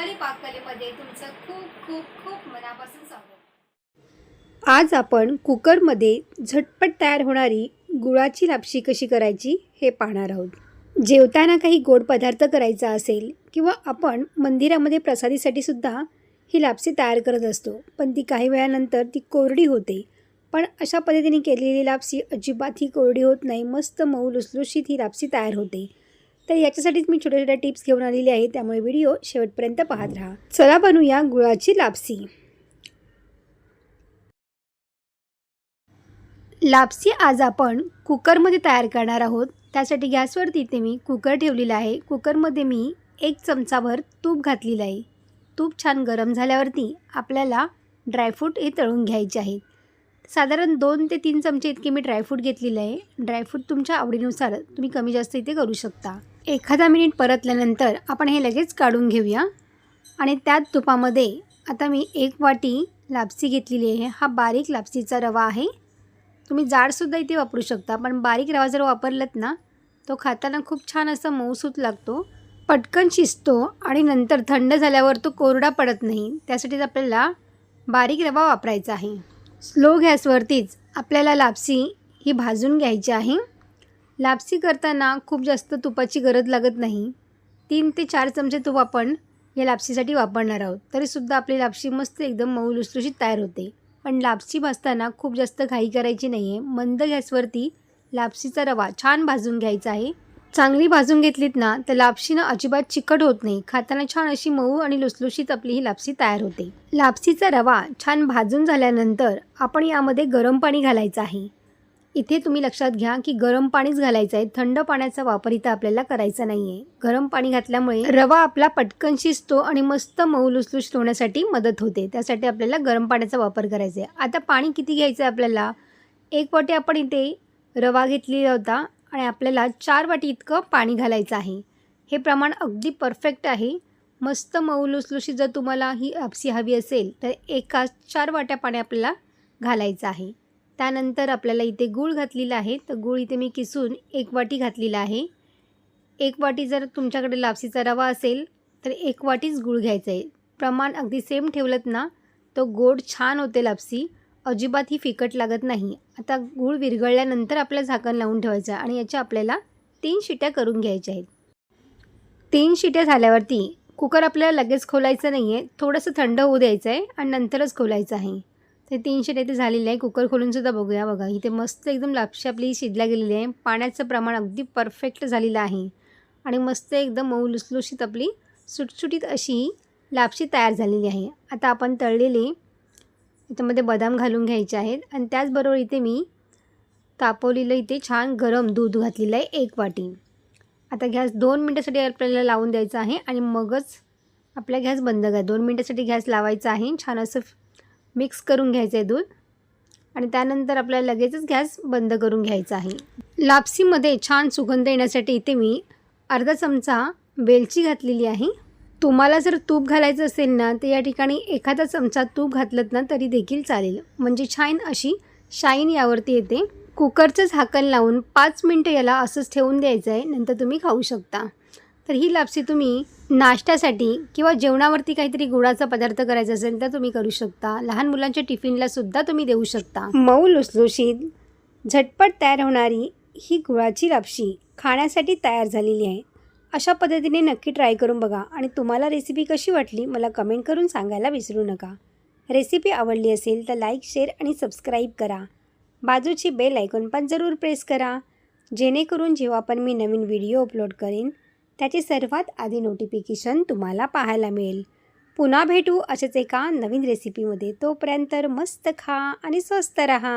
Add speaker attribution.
Speaker 1: रुपाली पाककलेमध्ये तुमचं खूप खूप खूप मनापासून स्वागत।
Speaker 2: आज आपण कुकरमध्ये झटपट तयार होणारी गुळाची लापशी कशी करायची हे पाहणार आहोत। जेवताना काही गोड पदार्थ करायचा असेल किंवा आपण मंदिरामध्ये प्रसादीसाठी सुद्धा ही लापशी तयार करत असतो, पण ती काही वेळानंतर ती कोरडी होते। पण अशा पद्धतीने केलेली लापशी अजिबात ही कोरडी होत नाही, मस्त मऊ लुसलुशीत ही लापशी तयार होते। तर याच्यासाठीच मी छोट्या छोट्या टिप्स घेऊन आलेली आहे, त्यामुळे व्हिडिओ शेवटपर्यंत पाहत राहा। चला बनवूया गुळाची लापशी। लापशी आज आपण कुकरमध्ये तयार करणार आहोत। त्यासाठी गॅसवरती इथे मी कुकर ठेवलेला आहे। कुकरमध्ये मी 1 चमचाभर तूप घातलेलं आहे। तूप छान गरम झाल्यावरती आपल्याला ड्रायफ्रूट हे तळून घ्यायचे आहेत। साधारण 2 ते 3 चमचे इतके मी ड्रायफ्रूट घेतलेले आहे। ड्रायफ्रूट तुमच्या आवडीनुसार तुम्ही कमी जास्त इथे करू शकता। एखादा मिनिट परतल्यानंतर आपण हे लगेच काढून घेऊया आणि त्यात तुपामध्ये आता मी 1 वाटी लापशी घेतलेली आहे। हा बारीक लापशीचा रवा आहे। तुम्ही जाडसुद्धा इथे वापरू शकता, पण बारीक रवा जर वापरलात ना तो खाताना खूप छान असा मऊसूत लागतो, पटकन शिजतो आणि नंतर थंड झाल्यावर तो कोरडा पडत नाही। त्यासाठी आपल्याला बारीक रवा वापरायचा आहे। स्लो गॅसवरतीच आपल्याला लापशी ही भाजून घ्यायची आहे। लापशी करताना खूप जास्त तुपाची गरज लागत नाही। 3 ते 4 चमचे तूप आपण या लापशीसाठी वापरणार आहोत, तरीसुद्धा आपली लापशी मस्त एकदम मऊ लुसलुशीत तयार होते। पण लापशी भाजताना खूप जास्त घाई करायची नाही आहे। मंद गॅसवरती लापशीचा रवा छान भाजून घ्यायचा आहे। चांगली भाजून घेतलीत ना तर लापशी अजिबात चिकट होत नाही, खाताना छान अशी मऊ आणि लुसलुशीत आपली ही लापशी तयार होते। लापशीचा रवा छान भाजून झाल्यानंतर आपण यामध्ये गरम पाणी घालायचं आहे। इथे तुम्ही लक्षात घ्या की गरम पाणीच घालायचं आहे, थंड पाण्याचा वापर इथं आपल्याला करायचा नाही आहे। गरम पाणी घातल्यामुळे रवा आपला पटकन शिजतो आणि मस्त मऊ लुसलुशीत होण्यासाठी मदत होते। त्यासाठी आपल्याला गरम पाण्याचा वापर करायचा आहे। आता पाणी किती घ्यायचं आहे आपल्याला? 1 वाटी आपण इथे रवा घेतलेला होता आणि आपल्याला 4 वाटी इतकं पाणी घालायचं आहे। हे प्रमाण अगदी परफेक्ट आहे। मस्त मऊ लुसलुशीत जर तुम्हाला ही लापशी हवी असेल तर 4 वाट्या पाणी आपल्याला घालायचं आहे। त्यानंतर आपल्याला इथे गूळ घातलेला आहे, तर गूळ इथे मी किसून 1 वाटी घातलेला आहे। 1 वाटी जर तुमच्याकडे लापशीचा रवा असेल तर 1 वाटीच गूळ घ्यायचं आहे। प्रमाण अगदी सेम ठेवलं ना तो गोड छान होते लापशी, अजिबात ही फिकट लागत नाही। आता गूळ विरघळल्यानंतर आपल्याला झाकण लावून ठेवायचं आहे आणि याच्या आपल्याला 3 शिट्या करून घ्यायच्या आहेत। 3 शिट्या झाल्यावरती कुकर आपल्याला लगेच खोलायचं नाही आहे, थोडंसं थंड होऊ द्यायचं आहे आणि नंतरच खोलायचं आहे। ते 3 शिट्या इथे झालेली आहे। कुकर खोलूनसुद्धा बघूया। बघा इथे मस्त एकदम लापशी आपली शिजल्या गेलेली आहे। पाण्याचं प्रमाण अगदी परफेक्ट झालेलं आहे आणि मस्त एकदम मऊ लुसलुशीत आपली सुटसुटीत अशी लापशी तयार झालेली आहे। आता आपण तळलेले याच्यामध्ये बदाम घालून घ्यायचे आहेत आणि त्याचबरोबर इथे मी तापवलेलं इथे छान गरम दूध घातलेलं आहे 1 वाटी। आता गॅस 2 मिनिटासाठी आपल्याला लावून द्यायचा आहे आणि मगच आपला गॅस बंद करा। 2 मिनिटासाठी गॅस लावायचा आहे। छान असं मिक्स करून घ्यायचं आहे दूध आणि त्यानंतर आपल्याला लगेचच गॅस बंद करून घ्यायचा आहे। लापशीमध्ये छान सुगंध येण्यासाठी इथे मी अर्धा चमचा वेलची घातलेली आहे। तुम्हाला जर तूप घालायचं असेल ना तर या ठिकाणी एखादा चमचा तूप घातलं ना तरी देखील चालेल, म्हणजे छान अशी शाईन यावरती येते। कुकरचं झाकण लावून 5 मिनिटं याला असंच ठेवून द्यायचं आहे, नंतर तुम्ही खाऊ शकता। तर ही लापशी तुम्ही नाश्त्यासाठी किंवा जेवणावरती काहीतरी गुळाचा पदार्थ करायचा असेल तर तुम्ही करू शकता। लहान मुलांच्या टिफिनला सुद्धा तुम्ही देऊ शकता। मऊ लुसलुशीत झटपट तयार होणारी ही गुळाची लापशी खाण्यासाठी तयार झालेली आहे। अशा पद्धतीने नक्की ट्राय करून बघा आणि तुम्हाला रेसिपी कशी वाटली मला कमेंट करून सांगायला विसरू नका। रेसिपी आवडली असेल तर लाईक, शेअर आणि सबस्क्राईब करा। बाजूची बेल आयकॉन पण जरूर प्रेस करा, जेणेकरून जेव्हा पण मी नवीन व्हिडिओ अपलोड करेन त्याचे सर्वात आधी नोटिफिकेशन तुम्हाला पाहायला मिळेल। पुन्हा भेटू अशाच एका नवीन रेसिपीमध्ये। तोपर्यंत मस्त खा आणि स्वस्त रहा।